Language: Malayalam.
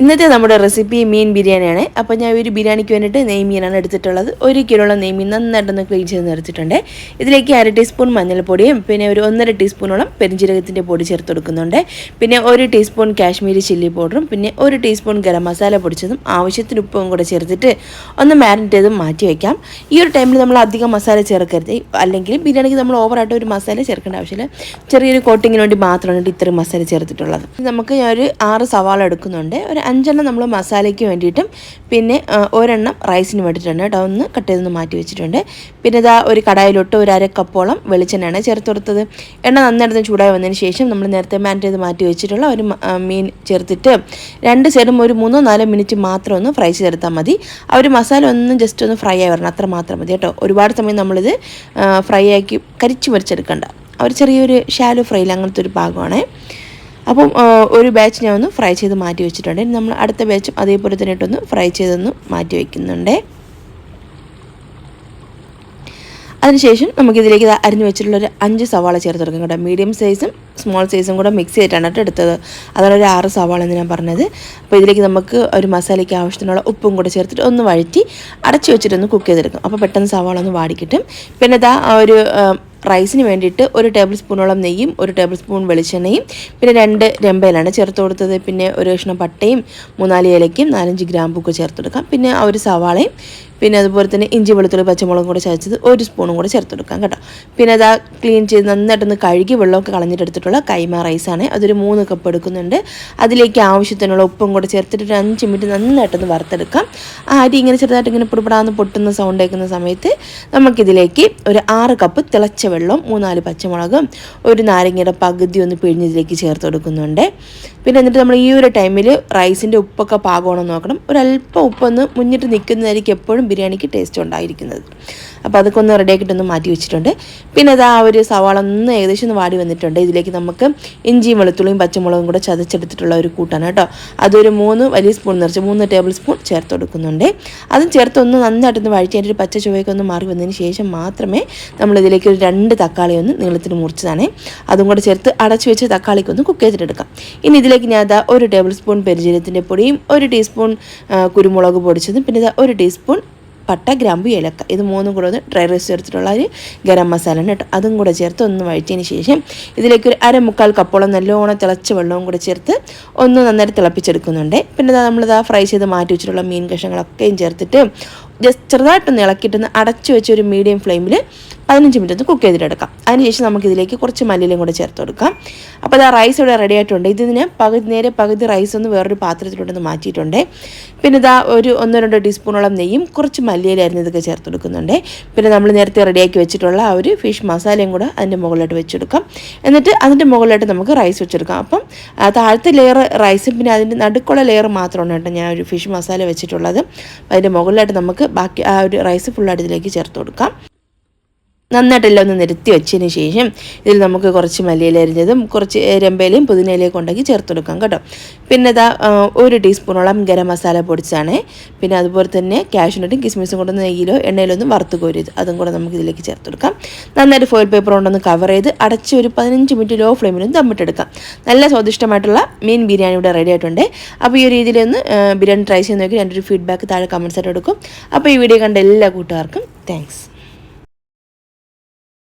ഇന്നത്തെ നമ്മുടെ റെസിപ്പി മീൻ ബിരിയാണിയാണ്. അപ്പോൾ ഞാൻ ഒരു ബിരിയാണിക്ക് വേണ്ടിയിട്ട് നെയ്മീനാണ് എടുത്തിട്ടുള്ളത്. 1 കിലോളം നെയ്മീൻ നന്നായിട്ടൊന്ന് ക്ലീൻ ചെയ്ത് എടുത്തിട്ടുണ്ട്. ഇതിലേക്ക് 1/2 ടീസ്പൂൺ മഞ്ഞൾപ്പൊടിയും പിന്നെ ഒരു 1.5 ടീസ്പൂണോളം പെരിഞ്ജീരകത്തിൻ്റെ പൊടി ചേർത്ത് കൊടുക്കുന്നുണ്ട്. പിന്നെ 1 ടീസ്പൂൺ കാശ്മീരി ചില്ലി പൗഡറും പിന്നെ 1 ടീസ്പൂൺ ഗരം മസാല പൊടിച്ചതും ആവശ്യത്തിന് ഉപ്പും കൂടെ ചേർത്തിട്ട് ഒന്ന് മാരിനേറ്റ് ചെയ്ത് മാറ്റി വയ്ക്കാം. ഈ ഒരു ടൈമിൽ നമ്മൾ അധികം മസാല ചേർക്കരുത്, അല്ലെങ്കിൽ ബിരിയാണിക്ക് നമ്മൾ ഓവറായിട്ട് ഒരു മസാല ചേർക്കേണ്ട ആവശ്യമില്ല. ചെറിയൊരു കോട്ടിങ്ങിന് വേണ്ടി മാത്രമാണ് ഇത്രയും മസാല ചേർത്തിട്ടുള്ളത്. നമുക്ക് ഞാൻ ഒരു 6 സവാള എടുക്കുന്നുണ്ട്. ഒരു 5 നമ്മൾ മസാലയ്ക്ക് വേണ്ടിയിട്ടും പിന്നെ ഒരെണ്ണം റൈസിന് വേണ്ടിയിട്ടാണ് കേട്ടോ. ഒന്ന് കട്ട് ചെയ്തൊന്ന് മാറ്റി വെച്ചിട്ടുണ്ട്. പിന്നെ ഇതാ ഒരു കടായിലോട്ട് ഒരു 1/2 കപ്പോളം വെളിച്ചെണ്ണയാണ് ചേർത്ത് കൊടുത്തത്. എണ്ണ നന്നായിട്ട് ചൂടായി വന്നതിന് ശേഷം നമ്മൾ നേരത്തെ മാരിനേറ്റ് ചെയ്ത് മാറ്റി വെച്ചിട്ടുള്ള ഒരു മീൻ ചേർത്തിട്ട് 2 സൈഡും ഒരു 3-4 മിനിറ്റ് മാത്രം ഒന്ന് ഫ്രൈ ചെയ്തെടുത്താൽ മതി. ആ ഒരു മസാല ഒന്ന് ജസ്റ്റ് ഒന്ന് ഫ്രൈ ആയി വരണം, അത്ര മാത്രം മതി കേട്ടോ. ഒരുപാട് സമയം നമ്മളിത് ഫ്രൈ ആക്കി കരിച്ച് മരിച്ചെടുക്കണ്ട. ഒരു ചെറിയൊരു ഷാലോ ഫ്രൈയിൽ അങ്ങനത്തെ ഒരു ഭാഗമാണ്. അപ്പം ഒരു ബാച്ച് ഞാൻ ഒന്ന് ഫ്രൈ ചെയ്ത് മാറ്റി വെച്ചിട്ടുണ്ട്. നമ്മൾ അടുത്ത ബാച്ചും അതേപോലെ തന്നെ ഇട്ടൊന്ന് ഫ്രൈ ചെയ്തൊന്ന് മാറ്റി വയ്ക്കുന്നുണ്ട്. അതിനുശേഷം നമുക്കിതിലേക്ക് അരിഞ്ഞു വെച്ചിട്ടുള്ളൊരു 5 സവാള ചേർത്ത് കൊടുക്കാം കേട്ടോ. മീഡിയം സൈസും സ്മോൾ സൈസും കൂടെ മിക്സ് ചെയ്തിട്ടാണ് കേട്ടോ എടുത്തത്. അതാണ് ഒരു 6 സവാള എന്ന് ഞാൻ പറഞ്ഞത്. അപ്പോൾ ഇതിലേക്ക് നമുക്ക് ഒരു മസാലയ്ക്ക് ആവശ്യത്തിനുള്ള ഉപ്പും കൂടെ ചേർത്തിട്ട് ഒന്ന് വഴറ്റി അടച്ചു വെച്ചിട്ടൊന്ന് കുക്ക് ചെയ്തെടുക്കും. അപ്പോൾ പെട്ടെന്ന് സവാള ഒന്ന് വാടിക്കിട്ടും. പിന്നെ ഇതാ ഒരു റൈസിന് വേണ്ടിയിട്ട് 1 ടേബിൾ സ്പൂണോളം നെയ്യും 1 ടേബിൾ സ്പൂൺ വെളിച്ചെണ്ണയും പിന്നെ 2 രമ്പയിലാണ് ചേർത്ത് കൊടുത്തത്. പിന്നെ ഒരു കഷ്ണം പട്ടയും 3-4 ഏലയ്ക്കും 4-5 ഗ്രാമ്പൊക്കെ ചേർത്ത് കൊടുക്കാം. പിന്നെ ആ ഒരു സവാളയും പിന്നെ അതുപോലെ തന്നെ ഇഞ്ചി വെളുത്തുള്ളി പച്ചമുളകും കൂടെ ചതച്ചത് 1 സ്പൂണും കൂടെ ചേർത്ത് കൊടുക്കാം കേട്ടോ. പിന്നെ അതാ ക്ലീൻ ചെയ്ത് നന്നായിട്ടൊന്ന് കഴുകി വെള്ളമൊക്കെ കളഞ്ഞിട്ട് എടുത്തിട്ടുള്ള കൈമ റൈസാണ്. അതൊരു 3 കപ്പ് എടുക്കുന്നുണ്ട്. അതിലേക്ക് ആവശ്യത്തിനുള്ള ഉപ്പും കൂടെ ചേർത്തിട്ട് ഒരു 5 മിനിറ്റ് നന്നായിട്ടൊന്ന് വറുത്തെടുക്കാം. ആ അരി ഇങ്ങനെ ചെറുതായിട്ട് ഇങ്ങനെ പൊടിപെടാന്ന് പൊട്ടുന്ന സൗണ്ട് കേൾക്കുന്ന സമയത്ത് നമുക്കിതിലേക്ക് ഒരു 6 കപ്പ് തിളച്ച വെള്ളം 3-4 പച്ചമുളകും ഒരു നാരങ്ങയുടെ പകുതി ഒന്ന് പിഴിഞ്ഞ് ഇതിലേക്ക് ചേർത്ത് കൊടുക്കുന്നുണ്ട്. പിന്നെ എന്നിട്ട് നമ്മൾ ഈ ഒരു ടൈമിൽ റൈസിൻ്റെ ഉപ്പൊക്കെ പാകമാണെന്ന് നോക്കണം. ഒരല്പം ഉപ്പൊന്ന് മുന്നിട്ട് നിൽക്കുന്നതായിരിക്കും എപ്പോഴും ബിരിയാണിക്ക് ടേസ്റ്റ് ഉണ്ടായിരിക്കുന്നത്. അപ്പോൾ അതൊക്കെ ഒന്ന് റെഡിയാക്കിയിട്ടൊന്ന് മാറ്റി വെച്ചിട്ടുണ്ട്. പിന്നെ അത് ആ ഒരു സവാള ഒന്ന് ഏകദേശം ഒന്ന് വാടി വന്നിട്ടുണ്ട്. ഇതിലേക്ക് നമുക്ക് ഇഞ്ചിയും വെളുത്തുള്ളിയും പച്ചമുളകും കൂടെ ചതച്ചെടുത്തിട്ടുള്ള ഒരു കൂട്ടാണ് കേട്ടോ. അതൊരു 3 വലിയ സ്പൂൺ നിറച്ച് 3 ടേബിൾ സ്പൂൺ ചേർത്ത് കൊടുക്കുന്നുണ്ട്. അതും ചേർത്ത് ഒന്ന് നന്നായിട്ടൊന്ന് വഴറ്റി അതിൻ്റെ ഒരു പച്ച ചുവയൊക്കെ ഒന്ന് മാറി വന്നതിന് ശേഷം മാത്രമേ നമ്മളിതിലേക്ക് ഒരു 2 തക്കാളി ഒന്ന് നീളത്തിന് മുറിച്ചതാണ് അതും കൂടെ ചേർത്ത് അടച്ചു വെച്ച് തക്കാളിക്കൊന്ന് കുക്ക് ചെയ്തിട്ടെടുക്കാം. ഇനി ഇതിലേക്ക് ഞാൻ അതാ 1 ടേബിൾ സ്പൂൺ പെരിഞ്ജീരകത്തിൻ്റെ പൊടിയും 1 ടീസ്പൂൺ കുരുമുളക് പൊടിച്ചതും പിന്നെ 1 ടീസ്പൂൺ പട്ട ഗ്രാമ്പു ഏലക്ക ഇത് 3 കൂടെ ഒന്ന് ഡ്രൈ റൈസ് ചേർത്തിട്ടുള്ള ഒരു ഗരം മസാല ഉണ്ട് കേട്ടോ. അതും കൂടെ ചേർത്ത് ഒന്ന് വഴറ്റിയതിന് ശേഷം ഇതിലേക്ക് ഒരു 1/4 കപ്പോളം നല്ലോണം തിളച്ച വെള്ളവും കൂടെ ചേർത്ത് ഒന്ന് നന്നായിട്ട് തിളപ്പിച്ചെടുക്കുന്നുണ്ട്. പിന്നെ നമ്മളിതാ ഫ്രൈ ചെയ്ത് മാറ്റി വെച്ചിട്ടുള്ള മീൻ കഷ്ണങ്ങളൊക്കെയും ചേർത്തിട്ട് ജസ്റ്റ് ചെറുതായിട്ടൊന്ന് ഇളക്കിയിട്ടൊന്ന് അടച്ചു വെച്ച് ഒരു മീഡിയം ഫ്ലെയിമിൽ 15 മിനിറ്റ് ഒന്ന് കുക്ക് ചെയ്തിട്ടെടുക്കാം. അതിനുശേഷം നമുക്കിതിലേക്ക് കുറച്ച് മല്ലിയിലയും കൂടെ ചേർത്ത് കൊടുക്കാം. അപ്പോൾ ആ റൈസ് ഇവിടെ റെഡി ആയിട്ടുണ്ട്. ഇതിന് പകുതി റൈസ് ഒന്ന് വേറൊരു പാത്രത്തിലോട്ടൊന്ന് മാറ്റിയിട്ടുണ്ട്. പിന്നെ ഇതാ ഒരു 1-2 ടീസ്പൂണോളം നെയ്യും കുറച്ച് മല്ലിയില അരിഞ്ഞതൊക്കെ ചേർത്ത് കൊടുക്കുന്നുണ്ട്. പിന്നെ നമ്മൾ നേരത്തെ റെഡിയാക്കി വെച്ചിട്ടുള്ള ആ ഒരു ഫിഷ് മസാലയും കൂടെ അതിൻ്റെ മുകളിലോട്ട് വെച്ചെടുക്കാം. എന്നിട്ട് അതിൻ്റെ മുകളിലോട്ട് നമുക്ക് റൈസ് വെച്ചെടുക്കാം. അപ്പം താഴത്തെ ലെയർ റൈസും പിന്നെ അതിൻ്റെ നടുക്കുള്ള ലെയർ മാത്രമാണ് കേട്ടോ ഞാൻ ഒരു ഫിഷ് മസാല വെച്ചിട്ടുള്ളത്. അതിൻ്റെ മുകളിലായിട്ട് നമുക്ക് ബാക്കി ആ ഒരു റൈസ് ഫുള്ളായിട്ട് ഇതിലേക്ക് ചേർത്ത് കൊടുക്കാം. നന്നായിട്ടെല്ലാം ഒന്ന് നിരത്തി വെച്ചതിന് ശേഷം ഇതിൽ നമുക്ക് കുറച്ച് മല്ലിയില അരിഞ്ഞതും കുറച്ച് രമ്പയിലയും പുതിനയിലയൊക്കെ ഉണ്ടെങ്കിൽ ചേർത്ത് കൊടുക്കാം കേട്ടോ. പിന്നെ ഇതാ 1 ടീസ്പൂണോളം ഗരം മസാല പൊടിച്ചാണ്. പിന്നെ അതുപോലെ തന്നെ കാഷ്യൂനട്ടും കിസ്മിസും കൊണ്ട് നെയ്യിലോ എണ്ണയിലോ ഒന്ന് വറുത്ത് കോരിയത് അതും കൂടെ നമുക്ക് ഇതിലേക്ക് ചേർത്ത് കൊടുക്കാം. നന്നായിട്ട് ഫോയിൽ പേപ്പർ കൊണ്ടൊന്ന് കവർ ചെയ്ത് അടച്ച് ഒരു 15 മിനിറ്റ് ലോ ഫ്ലെയിമിലും ദമ്മിട്ടെടുക്കാം. നല്ല സ്വാദിഷ്ടമായിട്ടുള്ള മീൻ ബിരിയാണി ഇവിടെ റെഡി ആയിട്ടുണ്ട്. അപ്പോൾ ഈ ഒരു രീതിയിലൊന്ന് ബിരിയാണി ട്രൈ ചെയ്ത് നോക്കി എൻ്റെ ഒരു ഫീഡ്ബാക്ക് താഴെ കമൻസ് ആയിട്ട് എടുക്കും. അപ്പോൾ ഈ വീഡിയോ കണ്ട എല്ലാ കൂട്ടുകാർക്കും താങ്ക്സ്.